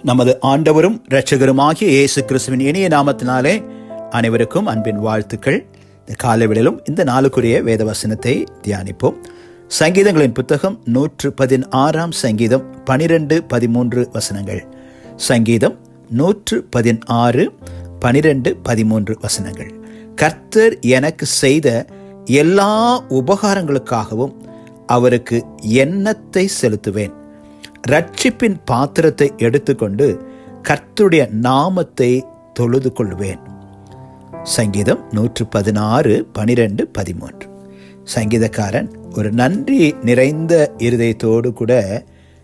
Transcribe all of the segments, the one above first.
நமது ஆண்டவரும் இரட்சகருமாகிய இயேசு கிறிஸ்துவின் இனிய நாமத்தினாலே அனைவருக்கும் அன்பின் வாழ்த்துக்கள். இந்த காலைவேளையிலும் இந்த நாளுக்குரிய வேத வசனத்தை தியானிப்போம். சங்கீதங்களின் புத்தகம் 116 சங்கீதம் 12-13 வசனங்கள். சங்கீதம் 116 12-13 வசனங்கள். கர்த்தர் எனக்கு செய்த எல்லா உபகாரங்களுக்காகவும் அவருக்கு எண்ணத்தை செலுத்துவேன். ரட்சிப்பின் பாத்திரத்தை எடுத்துக்கொண்டு கர்த்தருடைய நாமத்தை தொழுது கொள்வேன். சங்கீதம் 116 12-13. சங்கீதக்காரன் ஒரு நன்றி நிறைந்த இருதயத்தோடு கூட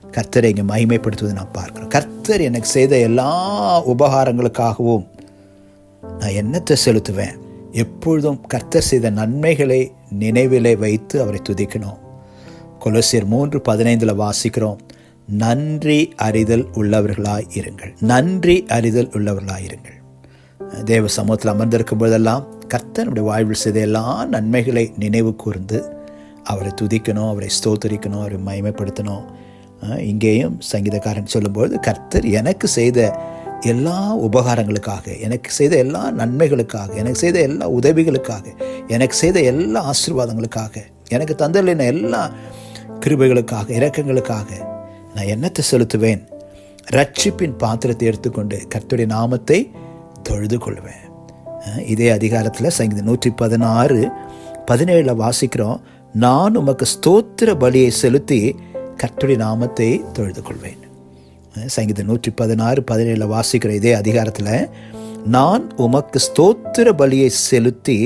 கர்த்தரை இங்கே மகிமைப்படுத்துவதை நான் பார்க்கிறோம். கர்த்தர் எனக்கு செய்த எல்லா உபகாரங்களுக்காகவும் நான் எண்ணத்தை செலுத்துவேன். எப்பொழுதும் கர்த்தர் செய்த நன்மைகளை நினைவிலே வைத்து அவரை துதிக்கணும். கொலோசியர் 3:15 வாசிக்கிறோம், நன்றி அறிதல் உள்ளவர்களாய் இருங்கள். நன்றி அறிதல் உள்ளவர்களாய் இருங்கள். தேவ சமூகத்தில் அமர்ந்திருக்கும் போதெல்லாம் கர்த்தர் நம்முடைய வாழ்வில் செய்த எல்லா நன்மைகளை நினைவு கூர்ந்து அவரை துதிக்கணும், அவரை ஸ்தோத்தரிக்கணும், அவரை மகிமைப்படுத்தணும். இங்கேயும் சங்கீதக்காரன் சொல்லும்போது கர்த்தர் எனக்கு செய்த எல்லா உபகாரங்களுக்காக, எனக்கு செய்த எல்லா நன்மைகளுக்காக, எனக்கு செய்த எல்லா உதவிகளுக்காக, எனக்கு செய்த எல்லா ஆசீர்வாதங்களுக்காக, எனக்கு தந்தலின எல்லா கிருபைகளுக்காக, இரக்கங்களுக்காக நான் எண்ணத்தை செலுத்துவேன். ரட்சிப்பின் பாத்திரத்தை எடுத்துக்கொண்டு கர்த்தருடைய நாமத்தை தொழுது கொள்வேன். இதே அதிகாரத்தில் சங்கீதம் 116:17 வாசிக்கிறோம், நான் உமக்கு ஸ்தோத்திர பலியை செலுத்தி கர்த்தருடைய நாமத்தை தொழுது கொள்வேன். சங்கீதம் 116:17 வாசிக்கிற இதே அதிகாரத்தில், நான் உமக்கு ஸ்தோத்திர பலியை செலுத்தி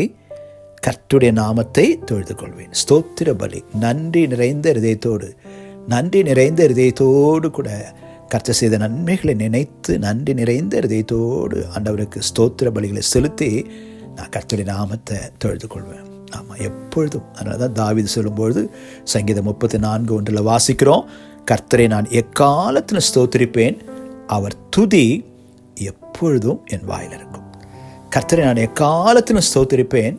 கர்த்தருடைய நாமத்தை தொழுது கொள்வேன். ஸ்தோத்திர பலி, நன்றி நிறைந்த இருதயத்தோடு கூட கர்த்தர் செய்த நன்மைகளை நினைத்து நன்றி நிறைந்த இருதயத்தோடு ஆண்டவருக்கு ஸ்தோத்திர பலிகளை செலுத்தி நான் கர்த்தருடைய நாமத்தை தொழுது கொள்வேன். ஆமாம், எப்பொழுதும். அதனால தான் தாவீது சொல்லும்பொழுது சங்கீதம் 34:1 வாசிக்கிறோம், கர்த்தரை நான் எக்காலத்திலும் ஸ்தோத்திரிப்பேன், அவர் துதி எப்பொழுதும் என் வாயில் இருக்கும். கர்த்தரை நான் எக்காலத்திலும் ஸ்தோத்திரிப்பேன்,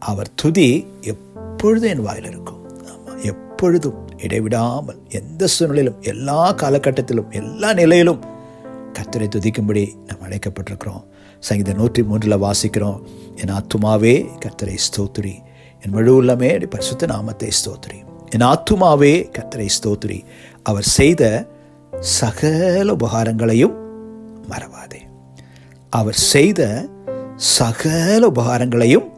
அவர் துதி எப்பொழுதும் என் வாயில் இருக்கும். ஆமாம், எப்பொழுதும் இடைவிடாமல் எந்த சூழ்நிலையிலும், எல்லா காலகட்டத்திலும், எல்லா நிலையிலும் கர்த்தரை துதிக்கும்படி நாம் அழைக்கப்பட்டிருக்கிறோம். சங்கீதம் 103 வாசிக்கிறோம், என் ஆத்துமாவே கர்த்தரை ஸ்தோத்திரி, என் முழு உள்ளமே பரிசுத்த நாமத்தை ஸ்தோத்திரி. என் ஆத்துமாவே கர்த்தரை ஸ்தோத்திரி, அவர் செய்த சகல உபகாரங்களையும் மறவாதே. அவர் செய்த சகல உபகாரங்களையும்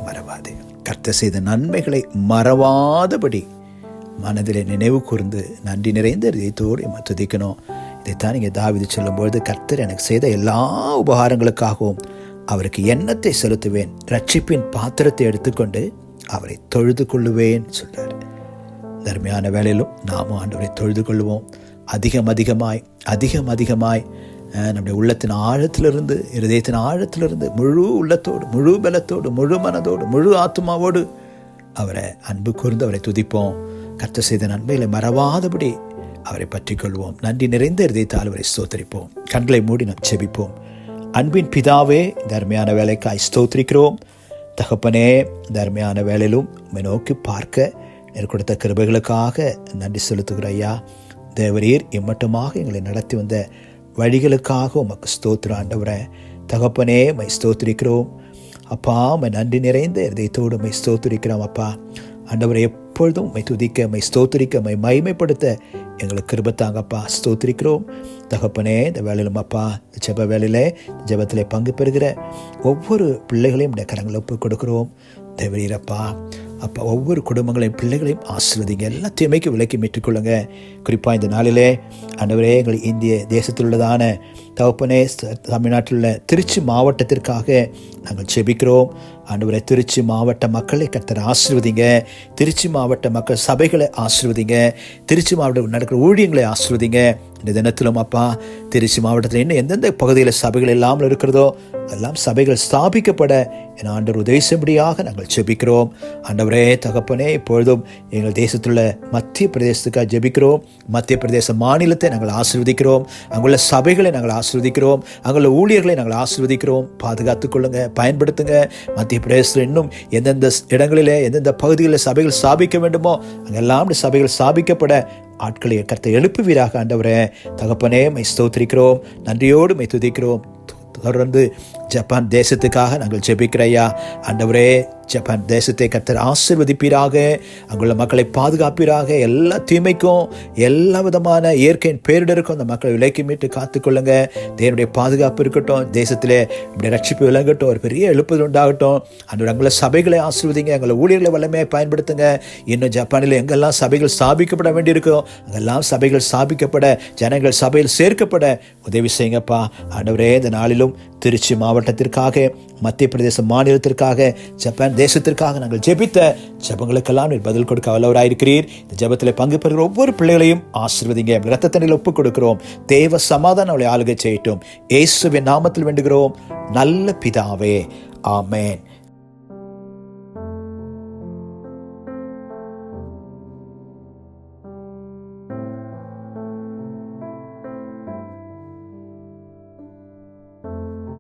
மறவாதே. கர்த்தர் செய்த நன்மைகளை மறவாதபடி மனதிலே நினைவு கூர்ந்து நன்றி நிறைந்த இதயத்தோடு துதிக்கணும். இதைத்தான் நீங்கள் தாவீது சொல்லும்பொழுது, கர்த்தர் எனக்கு செய்த எல்லா உபகாரங்களுக்காகவும் அவருக்கு எண்ணத்தை செலுத்துவேன். ரட்சிப்பின் பாத்திரத்தை எடுத்துக்கொண்டு அவரை தொழுது கொள்ளுவேன் சொல்றார். தர்மையான வேளையிலும் நாமும் ஆண்டவரை தொழுது கொள்வோம். அதிகமாய் நம்முடைய உள்ளத்தின் ஆழத்திலிருந்து, இருதயத்தின் ஆழத்திலிருந்து முழு உள்ளத்தோடு, முழு பலத்தோடு, முழு மனதோடு, முழு ஆத்மாவோடு அவரை அன்பு கூர்ந்து அவரை துதிப்போம். கர்த்தர் செய்த நன்மைகளை மறவாதபடி அவரை பற்றி கொள்வோம். நன்றி நிறைந்த இருதயத்தால் அவரை ஸ்தோத்திரிப்போம். கண்களை மூடி நாம் செபிப்போம். அன்பின் பிதாவே, தர்மையான வேலைக்காய் ஸ்தோத்திரிக்கிறோம். தகப்பனே, தர்மையான வேலையிலும் உம்மை நோக்கி பார்க்க நீர் கொடுத்த கிருபைகளுக்காக நன்றி செலுத்துகிற ஐயா. தேவரீர் இம்மட்டுமாக எங்களை நடத்தி வந்த வழிகளுக்காக உமக்கு ஸ்தோத்திரம் ஆண்டவரே. தகப்பனே, மை ஸ்தோத்திரிக்கிறோம் அப்பா. மை நன்றி நிறைந்த இருதயத்தோடு மை ஸ்தோத்திரிக்கிறோம் அப்பா. ஆண்டவரை எப்பொழுதும் மை துதிக்க, மை ஸ்தோத்திரிக்க, மை மகிமைப்படுத்த எங்களுக்கு கிருபை தாங்கப்பா. ஸ்தோத்திரிக்கிறோம் தகப்பனே. இந்த வேலையிலும் அப்பா, ஜெப வேலையிலே, ஜெபத்திலே பங்கு பெறுகிற ஒவ்வொரு பிள்ளைகளையும் இந்த கரங்களை ஒப்பு கொடுக்கிறோம். தேவரீரப்பா அப்பா, ஒவ்வொரு குடும்பங்களையும், பிள்ளைகளையும் ஆசீர்வதிங்க. எல்லா தீமைக்கும் விலக்கி மீட்டுக்கொள்ளுங்க. குறிப்பாக இந்த நாளிலே ஆண்டவரே, எங்கள் இந்திய தேசத்தில் உள்ளதான தகப்பனே, தமிழ்நாட்டில் உள்ள திருச்சி மாவட்டத்திற்காக நாங்கள் ஜெபிக்கிறோம். ஆண்டவரே, திருச்சி மாவட்ட மக்களை கர்த்தர் ஆசீர்வதிங்க. திருச்சி மாவட்ட மக்கள் சபைகளை ஆசீர்வதிங்க. திருச்சி மாவட்டம் நடக்கிற ஊழியங்களை ஆசீர்வதிங்க. இந்த தினத்திலும் அப்பா, திருச்சி மாவட்டத்தில் இன்னும் எந்தெந்த பகுதியில் சபைகள் இல்லாமல் இருக்கிறதோ எல்லாம் சபைகள் ஸ்தாபிக்கப்பட என் ஆண்டவர் உதவி செய்யும்படியாக நாங்கள் ஜெபிக்கிறோம். ஆண்டவரே தகப்பனே, இப்பொழுதும் எங்கள் தேசத்துள்ள மத்திய பிரதேசத்துக்காக ஜெபிக்கிறோம். மத்திய பிரதேச மாநிலத்தை நாங்கள் ஆசீர்வதிக்கிறோம். அங்குள்ள சபைகளை நாங்கள் ஆசீர்வதிக்கிறோம். அங்குள்ள ஊழியர்களை நாங்கள் ஆசீர்வதிக்கிறோம். பாதுகாத்துக் கொள்ளுங்க, பயன்படுத்துங்க. மத்திய மத்திய பிரதேசத்தில் இன்னும் எந்தெந்த இடங்களிலே எந்தெந்த பகுதிகளில் சபைகள் ஸ்தாபிக்க வேண்டுமோ அங்கெல்லாம் சபைகள் ஸ்தாபிக்கப்பட ஆட்களை கர்த்தர் எழுப்புவீராக. ஆண்டவரே தகப்பனே, மை ஸ்தோத்திரிக்கிறோம், நன்றியோடு மை துதிக்கிறோம். தொடர்ந்து ஜப்பான் தேசத்துக்காக நாங்கள் ஜெபிக்கிறையா. ஆண்டவரே, ஜப்பான் தேசத்தை கர்த்தர் ஆசீர்வதிப்பீராக, அங்குள்ள மக்களை பாதுகாப்பீராக. எல்லா தீமைக்கும் எல்லா விதமான இயற்கையின் பேரிடருக்கும் அந்த மக்களை விலக்கி மீட்டு காத்துக்கொள்ளுங்க. தேவனுடைய பாதுகாப்பு இருக்கட்டும், தேசத்திலே இப்படி ரட்சிப்பு விளங்கட்டும், ஒரு பெரிய எழுப்புதல் உண்டாகட்டும். அன்று அங்குள்ள சபைகளை ஆசீர்வதிங்க, எங்களை ஊழியர்களை வல்லமையை பயன்படுத்துங்க. இன்னும் ஜப்பானில் எங்கெல்லாம் சபைகள் ஸ்தாபிக்கப்பட வேண்டியிருக்கோ அங்கெல்லாம் சபைகள் ஸ்தாபிக்கப்பட, ஜனங்கள் சபையில் சேர்க்கப்பட உதவி செய்யுங்கப்பா. ஆண்டவரே, இந்த நாளிலும் திருச்சி மாவட்டத்திற்காக, மத்திய பிரதேச மாநிலத்திற்காக, ஜப்பான் தேசத்திற்காக நாங்கள் ஜெபித்த ஜெபங்களுக்கெல்லாம் நீர் பதில் கொடுக்க வல்லவராயிருக்கிறீர். இந்த ஜெபத்தில் பங்கு பெறுகிற ஒவ்வொரு பிள்ளைகளையும் ஆசீர்வதிங்க. இரத்தத்தண்ணில் ஒப்புக் கொடுக்கிறோம். தேவ சமாதானம் அவளை ஆளுகை செய்யட்டும். இயேசுவின் நாமத்தில் வேண்டுகிறோம் நல்ல பிதாவே, ஆமென்.